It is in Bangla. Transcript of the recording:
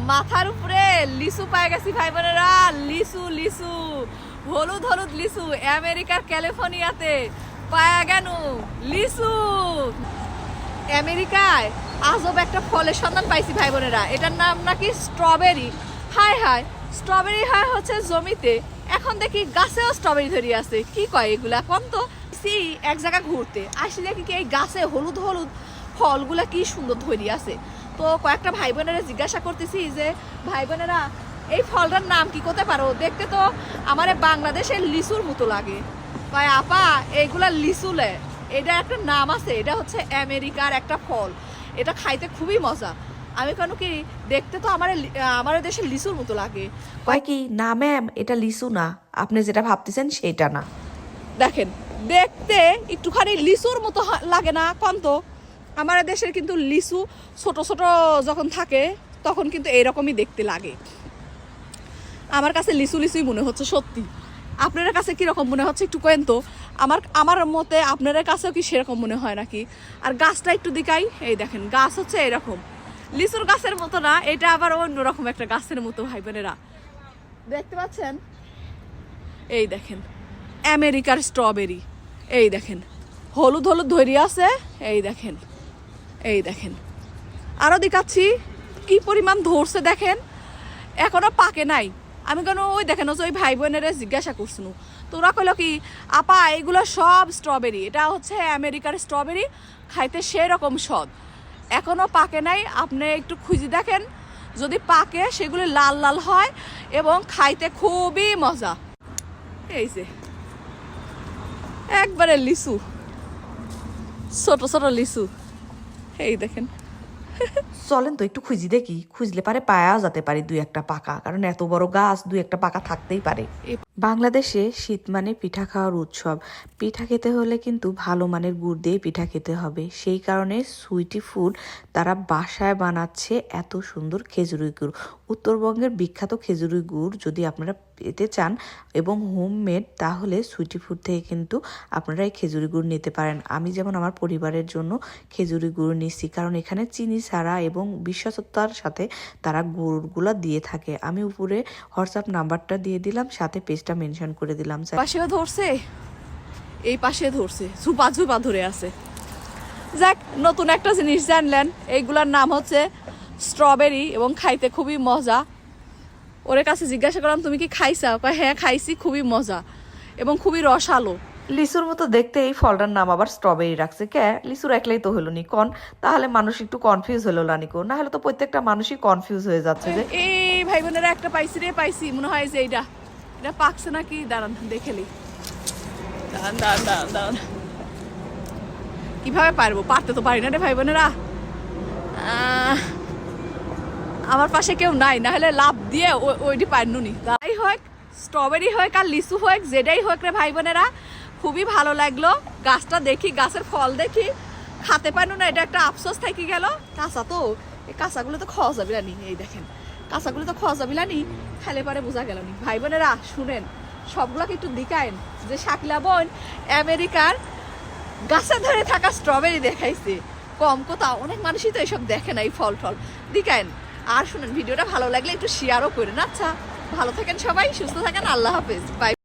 মাথার উপরে লিচু পাই গেছি ভাই বোনেরা। লিচু লিচু হলুদ হলুদ লিচু আমেরিকার ক্যালিফোর্নিয়াতে পায়া গেল লিচু। আমেরিকায় আজব একটা ফলের সন্ধান পাইছি ভাই বোনেরা, এটার নাম নাকি স্ট্রবেরি। হাই হাই, স্ট্রবেরি হয় হচ্ছে জমিতে, এখন দেখি গাছেও স্ট্রবেরি ধরিয়ে আছে। কি কয় এগুলা কোন তো? এক জায়গা ঘুরতে আসি দেখি কি এই গাছে হলুদ হলুদ ফলগুলা কি সুন্দর ধরিয়ে আছে। তো কয়েকটা ভাই বোনেরা জিজ্ঞাসা করতেছি যে ভাই বোনেরা এই ফলটার নাম কি করতে পারো? দেখতে তো আমার বাংলাদেশের লিচুর মতো লাগে। কয় আপা এইগুলা লিচুলে, এটা একটা নাম আছে, এটা হচ্ছে আমেরিকার একটা ফল, এটা খাইতে খুবই মজা। আমি কেন কি দেখতে তো আমার দেশের লিচুর মতো লাগে। কয় কি না ম্যাম, এটা লিচু না, আপনি যেটা ভাবতেছেন সেটা না। দেখেন দেখতে একটুখানি লিচুর মতো লাগে না কোন তো? আমার দেশের কিন্তু লিচু ছোট ছোট যখন থাকে তখন কিন্তু এরকমই দেখতে লাগে। আমার কাছে লিচু লিচুই মনে হচ্ছে সত্যি। আপনার কাছে কিরকম মনে হচ্ছে একটু কেন তো? আমার মতে আপনার কাছেও কি সেরকম মনে হয় নাকি? আর গাছটা একটু দিকাই, এই দেখেন গাছ হচ্ছে এরকম, লিচুর গাছের মতো না, এটা আবার অন্যরকম একটা গাছের মতো ভাই বোনেরা। দেখতে পাচ্ছেন? এই দেখেন আমেরিকার স্ট্রবেরি, এই দেখেন হলুদ হলুদ ধরি আছে, এই দেখেন এই দেখেন আরো দেখাচ্ছি কি পরিমাণ ধরছে দেখেন, এখনো পাকে নাই। আমি কেন ওই দেখেন ওই ভাই বোনেরা জিজ্ঞাসা করছিল, তোরা কইলো কি আপা এগুলো সব স্ট্রবেরি, এটা হচ্ছে আমেরিকার স্ট্রবেরি, খাইতে সেরকম স্বাদ, এখনো পাকে নাই। আপনি একটু খুঁজে দেখেন, যদি পাকে সেগুলো লাল লাল হয় এবং খাইতে খুবই মজা। এই যে একবারে লিচু, ছোট ছোট লিচু, এই দেখেন। চলেন তো একটু খুঁজি দেখি, খুঁজলে পারে পায়া যেতে পারে দুই একটা পাকা, কারণ এত বড় গাছ দুই একটা পাকা থাকতেই পারে। বাংলাদেশে শীত মানে পিঠা খাওয়ার উৎসব। পিঠা খেতে হলে কিন্তু ভালো মানের গুড় দিয়ে পিঠা খেতে হবে, সেই কারণে সুইটি ফুড তারা বাসায় বানাচ্ছে এত সুন্দর খেজুরি গুড়। উত্তরবঙ্গের বিখ্যাত খেজুরি গুড় যদি আপনারা পেতে চান এবং হোমমেড, তাহলে সুইটি ফুড থেকে কিন্তু আপনারা এই খেজুরি গুড় নিতে পারেন। আমি যেমন আমার পরিবারের জন্য খেজুরি গুড় নিচ্ছি, কারণ এখানে চিনি ছাড়া এবং বিশ্বস্ততার সাথে তারা গুড়গুলা দিয়ে থাকে। আমি উপরে হোয়াটসঅ্যাপ নাম্বারটা দিয়ে দিলাম, সাথে পেজটা মেনশন করে দিলাম। পাশেও ধরছে, এই পাশে ধরছে, ঝুপা ঝুপা ধরে আছে। যাক, নতুন একটা জিনিস জানলেন, এইগুলার নাম হচ্ছে স্ট্রবেরি এবং খাইতে খুবই মজা। ওর কাছে জিজ্ঞাসা করলাম তুমি কি খাইছা? হ্যাঁ খাইছি, খুবই মজা এবং খুবই রসালো। লিচুর মতো দেখতে এই ফলটার নাম আবার স্ট্রবেরি রাখছে কে? লিচুর একলাই তো হলো নি কন, তাহলে মানুষ একটু কনফিউজ হলো লানিকো, না হলে তো প্রত্যেকটা মানুষই কনফিউজ হয়ে যাচ্ছে যে এই ভাই বোনেরা একটা পাইছি রে, পাইছি মনে হয় যে এটা এটা পাকছে নাকি, দাঁড়ান দেখেলি, দাঁড়ান দাঁড়ান দাঁড়ান দাঁড়ান, কিভাবে পারবো? পারতে তো পারি না রে ভাই বোনেরা। আমার পাশে কেউ নাই, না হলে লাভ দিয়ে ওইটি পারনুনি। তাই হোক, স্ট্রবেরি হোক আর লিচু হোক, যেটাই হোক রে ভাই বোনেরা, খুবই ভালো লাগলো। গাছটা দেখি, গাছের ফল দেখি, খাতে পারনু না, এটা একটা আফসোস থেকে গেল। কাঁচা তো, এই কাঁচাগুলো তো খাওয়া যাবে না, এই দেখেন কাঁচাগুলো তো খাওয়া যাবে না, খেলে পারে বোঝা গেল নি। ভাই বোনেরা শুনেন, সবগুলোকে একটু দেখায়েন যে শাকিলা বোন আমেরিকার গাছে ধরে থাকা স্ট্রবেরি দেখাইছে। কম কোথাও, অনেক মানুষই তো এসব দেখে না এই ফল টল, দেখায়েন। আর শুনেন, ভিডিওটা ভালো লাগলে একটু শেয়ারও করেন। আচ্ছা, ভালো থাকেন সবাই, সুস্থ থাকেন, আল্লাহ হাফেজ, বাই।